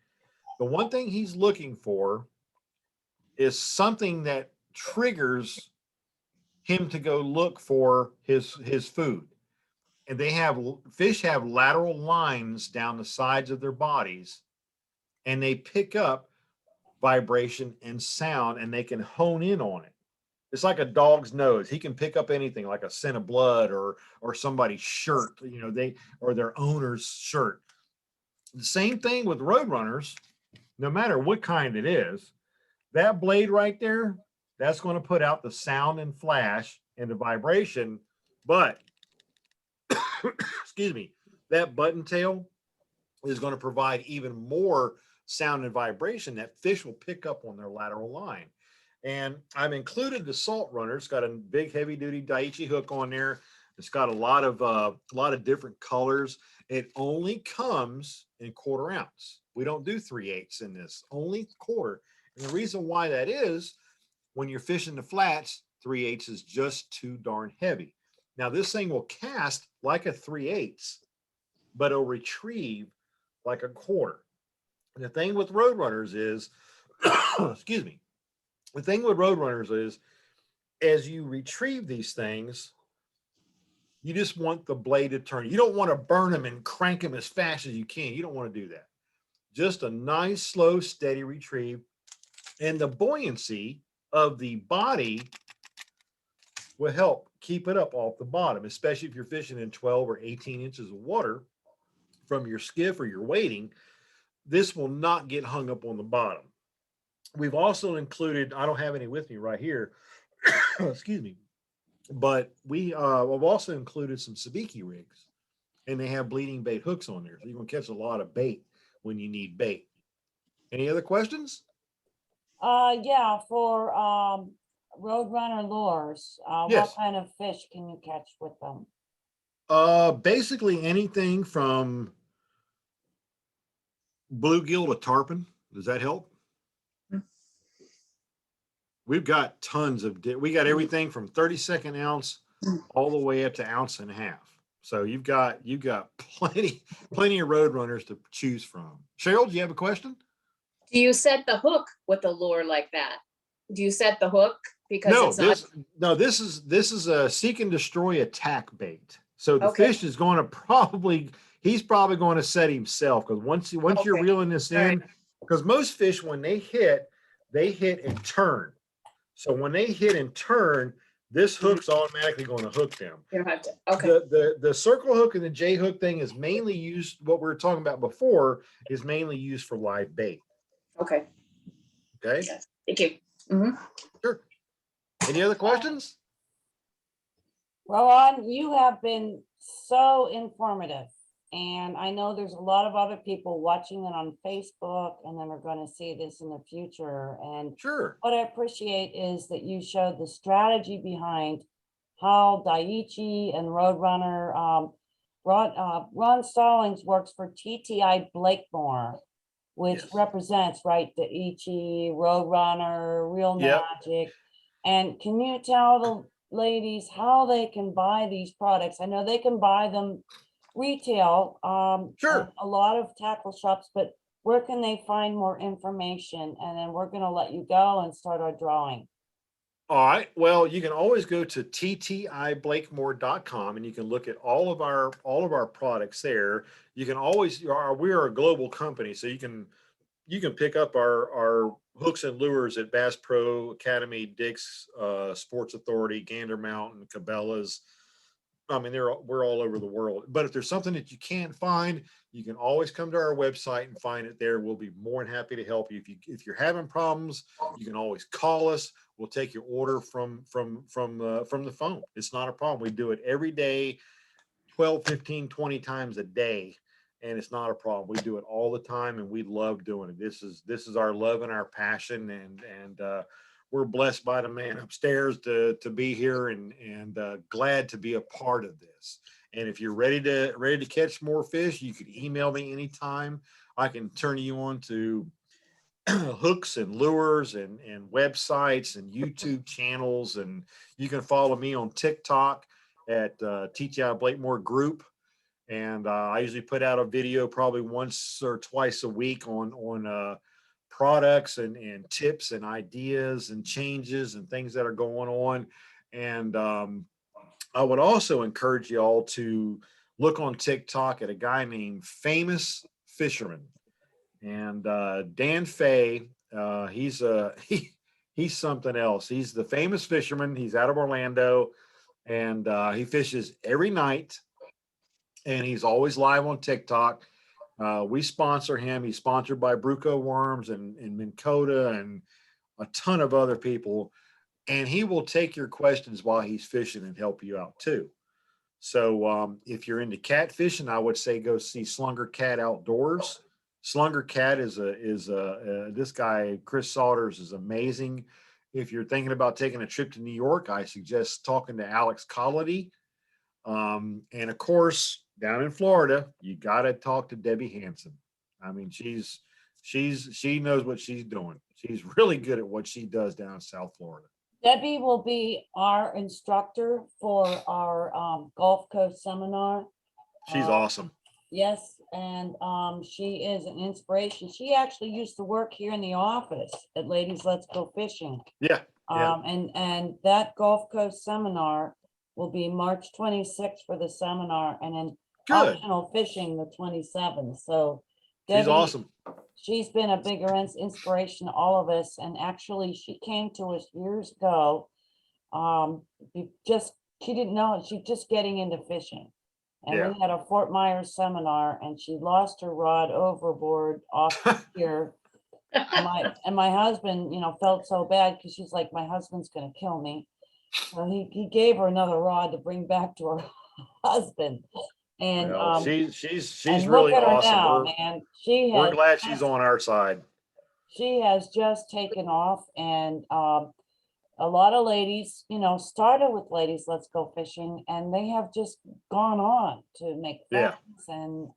the one thing he's looking for is something that triggers him to go look for his food. And fish have lateral lines down the sides of their bodies, and they pick up vibration and sound, and they can hone in on it. It's like a dog's nose. He can pick up anything, like a scent of blood or somebody's shirt, or their owner's shirt. The same thing with road runners, no matter what kind it is. That blade right there, that's going to put out the sound and flash and the vibration. But excuse me, that button tail is going to provide even more sound and vibration that fish will pick up on their lateral line. And I've included the salt runner. It's got a big heavy duty Daiichi hook on there. It's got a lot of different colors. It only comes in 1/4 ounce. We don't do 3/8 in this, only 1/4. And the reason why that is, when you're fishing the flats, 3/8 is just too darn heavy. Now this thing will cast like a 3/8, but it'll retrieve like a 1/4. And the thing with road runners is, excuse me, the thing with road runners is, as you retrieve these things, you just want the blade to turn. You don't want to burn them and crank them as fast as you can. You don't want to do that. Just a nice, slow, steady retrieve. And the buoyancy of the body will help keep it up off the bottom, especially if you're fishing in 12 or 18 inches of water from your skiff or your wading. This will not get hung up on the bottom. We've also included, I don't have any with me right here, excuse me, but we've also included some sabiki rigs, and they have bleeding bait hooks on there. So you're going to catch a lot of bait when you need bait. Any other questions? Yeah, for Roadrunner lures, Yes. what kind of fish can you catch with them? Basically anything from bluegill to tarpon. Does that help? We've got tons of, we got everything from 32nd ounce all the way up to 1.5 ounces. So you've got plenty of road runners to choose from. Cheryl, do you have a question? Do you set the hook with a lure like that? Do you set the hook? Because No, it's not. this is a seek and destroy attack bait. So the Okay. fish is going to he's probably going to set himself, because once you're Okay. reeling this All right. in, because most fish, when they hit and turn. So when they hit and turn, this hook's automatically going to hook them. You don't have to. Okay. The circle hook and the J hook thing is mainly used, what we were talking about before, is mainly used for live bait. Okay. Okay. Yes. Thank you. Mhm. Sure. Any other questions? Well, Ron, you have been so informative. And I know there's a lot of other people watching it on Facebook, and then are going to see this in the future. And Sure. what I appreciate is that you showed the strategy behind how Daiichi and Roadrunner, Ron Stallings works for TTI Blakemore, which Yes. represents, right, Daiichi, Roadrunner, Real Yep. Magic. And can you tell the ladies how they can buy these products? I know they can buy them retail, Sure. at a lot of tackle shops, but where can they find more information? And then we're gonna let you go and start our drawing. All right. Well, you can always go to TTIBlakemore.com and you can look at all of our products there. You can always, we are a global company, so you can pick up our hooks and lures at Bass Pro Academy, Dick's, Sports Authority, Gander Mountain, Cabela's. I mean, we're all over the world. But if there's something that you can't find, you can always come to our website and find it there. We'll be more than happy to help you. If you're having problems, you can always call us. We'll take your order from the phone. It's not a problem. We do it every day, 12, 15, 20 times a day. and it's not a problem. We do it all the time, and we love doing it. This is our love and our passion, and we're blessed by the man upstairs to be here, and glad to be a part of this. And if you're ready to catch more fish, you can email me anytime. I can turn you on to hooks and lures and websites and YouTube channels, and you can follow me on TikTok at TTI Blakemore Group. And I usually put out a video probably once or twice a week on products and tips and ideas and changes and things that are going on. And I would also encourage you all to look on TikTok at a guy named Famous Fisherman. And Dan Fay, he's something else. He's the Famous Fisherman. He's out of Orlando, and he fishes every night, and he's always live on TikTok. We sponsor him. He's sponsored by Bruco Worms and Minn Kota and a ton of other people, and he will take your questions while he's fishing and help you out too. So if you're into catfishing, I would say go see Slunger Cat Outdoors. Slunger Cat is this guy, Chris Saunders, is amazing. If you're thinking about taking a trip to New York, I suggest talking to Alex Colody. And of course, down in Florida, you got to talk to Debbie Hansen. I mean, she knows what she's doing. She's really good at what she does down in South Florida. Debbie will be our instructor for our Gulf Coast seminar. She's awesome. Yes, and she is an inspiration. She actually used to work here in the office at Ladies Let's Go Fishing. Yeah. And that Gulf Coast seminar will be March 26th for the seminar, and then Good. optional fishing the 27th. So She's Debbie, awesome. she's been a bigger inspiration to all of us. And actually, she came to us years ago. She didn't know, she's just getting into fishing. And Yeah. we had a Fort Myers seminar, and she lost her rod overboard off here. And my husband, felt so bad because she's like, my husband's gonna kill me. So he gave her another rod to bring back to her husband. And Well, she's and really look at her awesome. now, man. We're glad she's on our side. She has just taken off, and a lot of ladies, started with Ladies Let's Go Fishing, and they have just gone on to make Yeah. friends and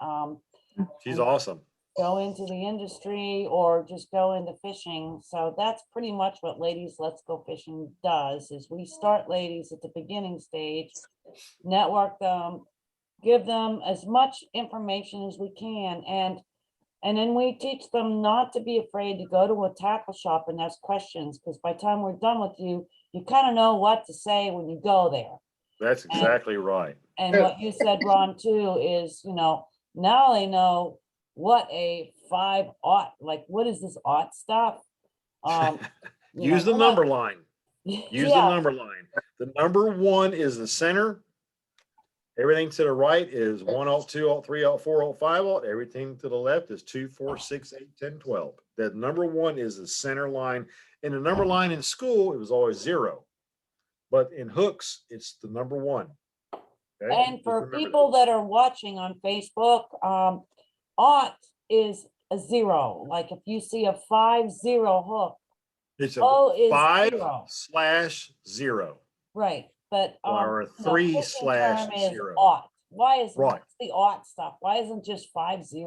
She's awesome. go into the industry or just go into fishing. So that's pretty much what Ladies Let's Go Fishing does, is we start ladies at the beginning stage, network them, give them as much information as we can, and then we teach them not to be afraid to go to a tackle shop and ask questions, because by the time we're done with you, you kind of know what to say when you go there. That's exactly right. And what you said, Ron, too, is, now they know what a 5/0, like, what is this ought stuff? Use the number line. Use the number line. The number 1 is the center. Everything to the right is 1/0, 2/0, 3/0, 4/0, 5/0. Everything to the left is 2, 4, 6, 8, 10, 12. That number 1 is the center line. And the number line in school, it was always 0. But in hooks, it's the number 1. Okay? And for people that are watching on Facebook, ought is a 0. Like if you see a 5-0 hook, it's a O is 5/0. Right, but Or a fishing 3/0. term is ought. Why is Right. what's the ought stuff? Why isn't just 50?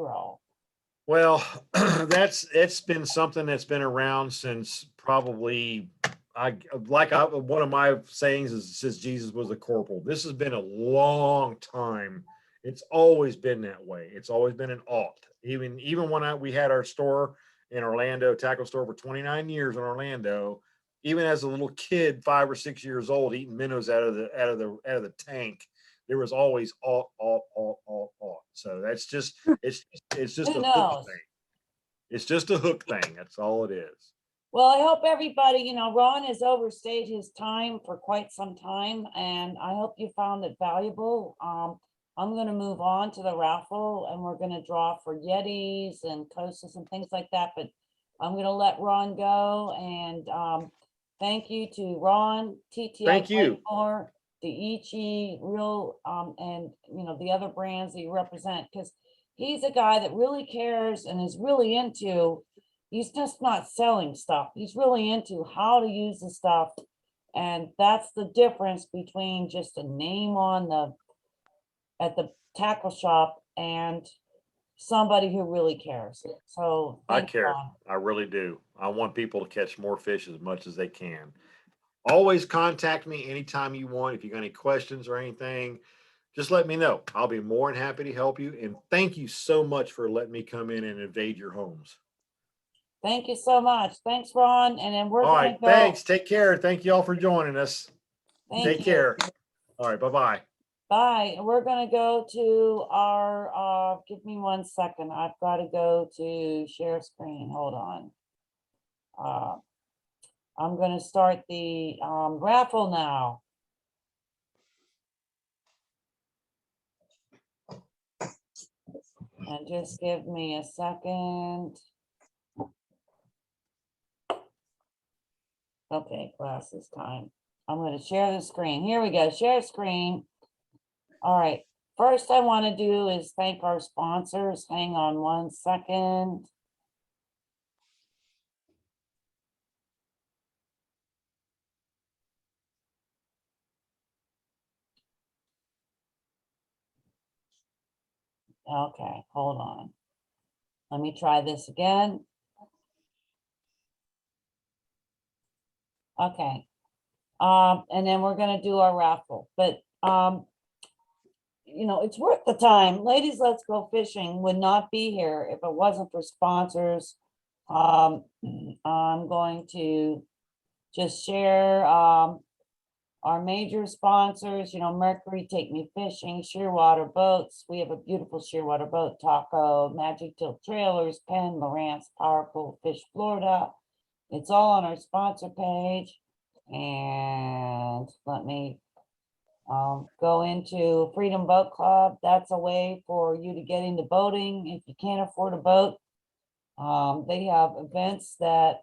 Well, it's been something that's been around since probably one of my sayings is since Jesus was a corporal. This has been a long time. It's always been that way. It's always been an ought. Even when we had our store in Orlando, tackle store for 29 years in Orlando, even as a little kid, 5 or 6 years old, eating minnows out of the tank, there was always ought. So that's just it's just Who a knows? hook thing. It's just a hook thing. That's all it is. Well, I hope everybody, Ron has overstayed his time for quite some time, and I hope you found it valuable. I'm going to move on to the raffle, and we're going to draw for Yetis and Kosas and things like that, but I'm going to let Ron go. And thank you to Ron, TTI Thank you. Blakemore, Daiichi, and the other brands that you represent, because he's a guy that really cares and is really into, he's just not selling stuff. He's really into how to use the stuff. And that's the difference between just a name on at the tackle shop and somebody who really cares. So I thank care. Ron. I really do. I want people to catch more fish as much as they can. Always contact me anytime you want. If you got any questions or anything, just let me know. I'll be more than happy to help you. And thank you so much for letting me come in and invade your homes. Thank you so much. Thanks, Ron. And then we're All gonna right. go. Thanks. Take care. Thank you all for joining us. Thank Take you. care. All right. Bye-bye. Bye. And we're gonna go to our, give me 1 second. I've got to go to share screen. Hold on. I'm gonna start the raffle now. And just give me a second. Okay, classes time. I'm gonna share the screen. Here we go, share screen. All right, first I want to do is thank our sponsors. Hang on 1 second. Okay, hold on. Let me try this again. Okay. And then we're gonna do our raffle, but you know, it's worth the time. Ladies Let's Go Fishing would not be here if it wasn't for sponsors. I'm going to just share our major sponsors, you know, Mercury Take Me Fishing, Shearwater Boats. We have a beautiful Shearwater boat, Taco, Magic Tilt Trailers, Penn, Lowrance, Powerful Fish Florida. It's all on our sponsor page. And let me go into Freedom Boat Club. That's a way for you to get into boating if you can't afford a boat. They have events that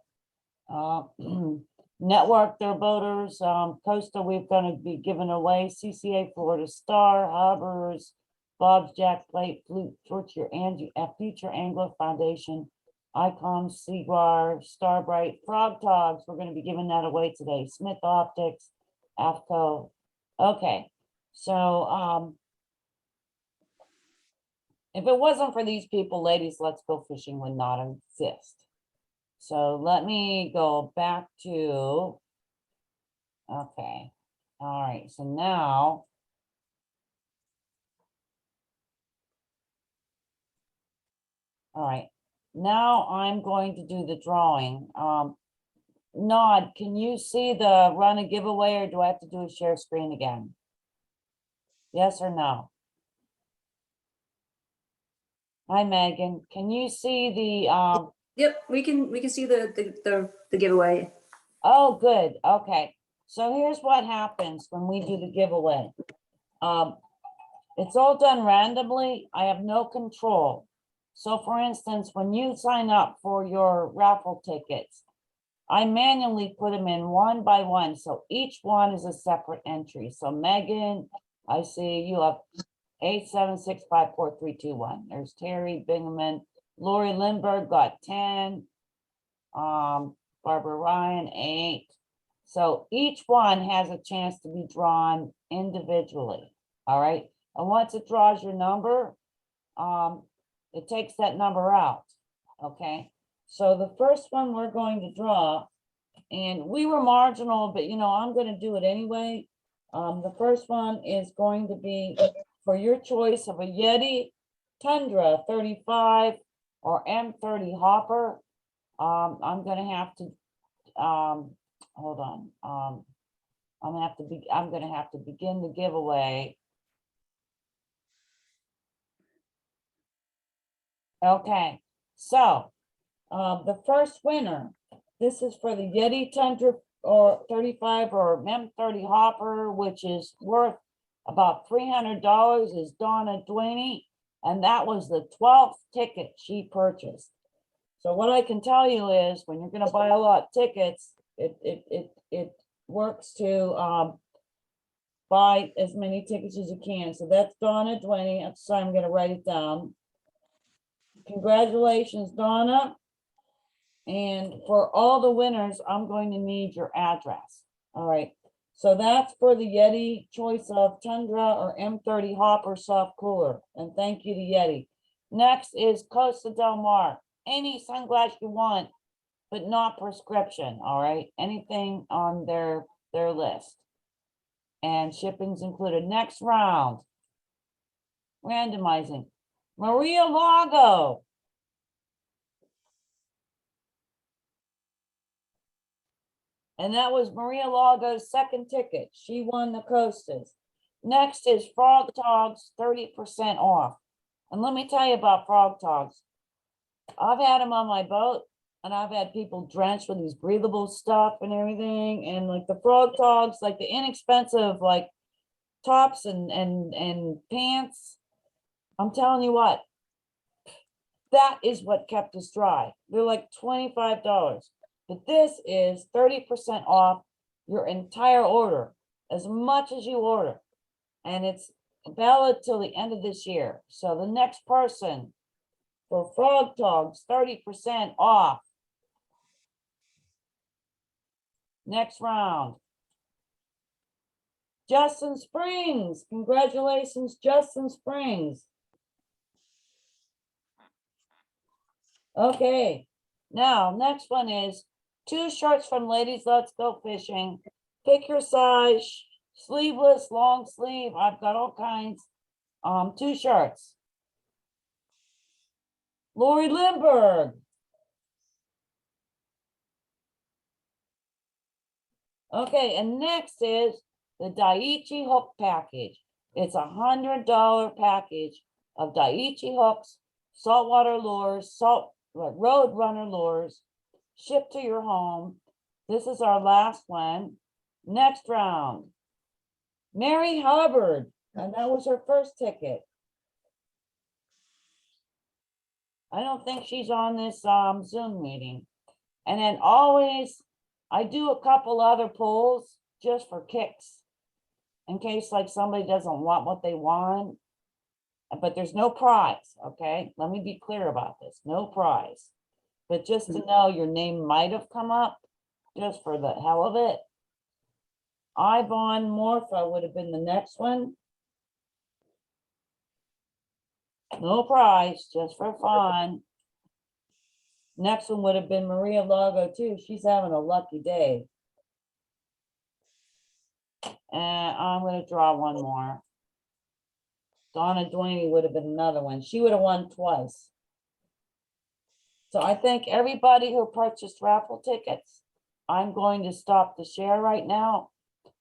network their boaters. Costa, we're going to be giving away CCA Florida Star, Harbors, Bob's Jack Plate, Future Angler Foundation, Icon, Seaguar, Starbright, Frog Togs. We're going to be giving that away today. Smith Optics, AFCO. Okay, so if it wasn't for these people, Ladies Let's Go Fishing would not exist. So let me go back to, okay, all right, so now, all right, now I'm going to do the drawing. Nod, can you see the run a giveaway or do I have to do a share screen again? Yes or no? Hi, Megan, can you see the, Yep, we can see the giveaway. oh, good, okay. So here's what happens when we do the giveaway. It's all done randomly. I have no control. So for instance, when you sign up for your raffle tickets, I manually put them in one by one. So each one is a separate entry. So Megan, I see you have 8765431. There's Terry Bingaman. Lori Lindbergh got 10. Barbara Ryan, 8. So each one has a chance to be drawn individually. All right. And once it draws your number, it takes that number out. Okay. So the first one we're going to draw, and we were marginal, but you know, I'm going to do it anyway. The first one is going to be for your choice of a Yeti Tundra 35 or M30 hopper. I'm going to have to, hold on. I'm going to have to begin the giveaway. Okay, so the first winner, this is for the Yeti Tundra or 35 or M30 hopper, which is worth about $300, is Donna Dwayne, and that was the 12th ticket she purchased. So what I can tell you is when you're going to buy a lot of tickets, it works to buy as many tickets as you can. So that's Donna Dwayne. So I'm going to write it down. congratulations, Donna. And for all the winners, I'm going to need your address. All right. So that's for the Yeti choice of Tundra or M30 Hopper soft cooler. And thank you to Yeti. Next is Costa Del Mar. Any sunglass you want, but not prescription. All right. Anything on their list. And shipping's included. Next round. Randomizing. Maria Lago. And that was Maria Lago's second ticket. She won the Costas. Next is Frog Togs, 30% off. And let me tell you about Frog Togs. I've had them on my boat, and I've had people drenched with these breathable stuff and everything. And like the Frog Togs, like the inexpensive, like tops and pants. I'm telling you what, that is what kept us dry. They're like $25. But this is 30% off your entire order, as much as you order. And it's valid till the end of this year. So the next person for Frog Togs, 30% off. Next round. Justin Springs, congratulations, Justin Springs. Okay, now next one is 2 shirts from Ladies Let's Go Fishing. Pick your size, sleeveless, long sleeve. I've got all kinds. 2 shirts. Lori Lindberg. Okay, and next is the Daiichi hook package. It's $100 package of Daiichi hooks, saltwater lures, road runner lures, shipped to your home. This is our last one. Next round. Mary Hubbard, and that was her first ticket. I don't think she's on this Zoom meeting. And then always, I do a couple other polls just for kicks, in case like somebody doesn't want what they want. But there's no prize, okay? Let me be clear about this, no prize. But just to know your name might have come up, just for the hell of it. Yvonne Morpha would have been the next one. No prize, just for fun. Next one would have been Maria Lago too. She's having a lucky day. And I'm gonna draw one more. Donna Duaney would have been another one. She would have won twice. So I thank everybody who purchased raffle tickets. I'm going to stop the share right now,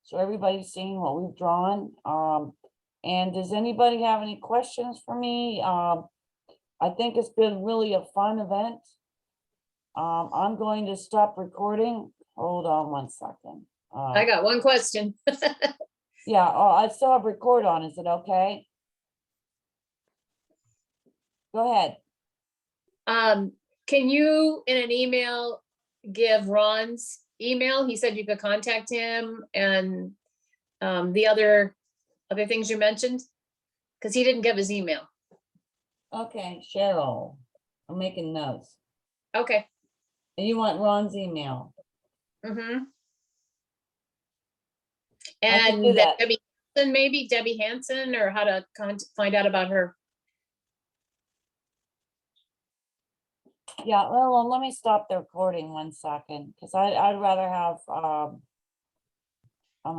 so everybody's seeing what we've drawn. And does anybody have any questions for me? I think it's been really a fun event. I'm going to stop recording. Hold on one second. I got one question. Yeah, I still have record on. Is it okay? Go ahead. Can you, in an email, give Ron's email? He said you could contact him and the other things you mentioned, because he didn't give his email. Okay, Cheryl, I'm making notes. Okay. And you want Ron's email? Mm-hmm. I can And do that. Debbie Hansen, maybe Debbie Hansen, or how to find out about her. Yeah, well, let me stop the recording one second, because I'd rather have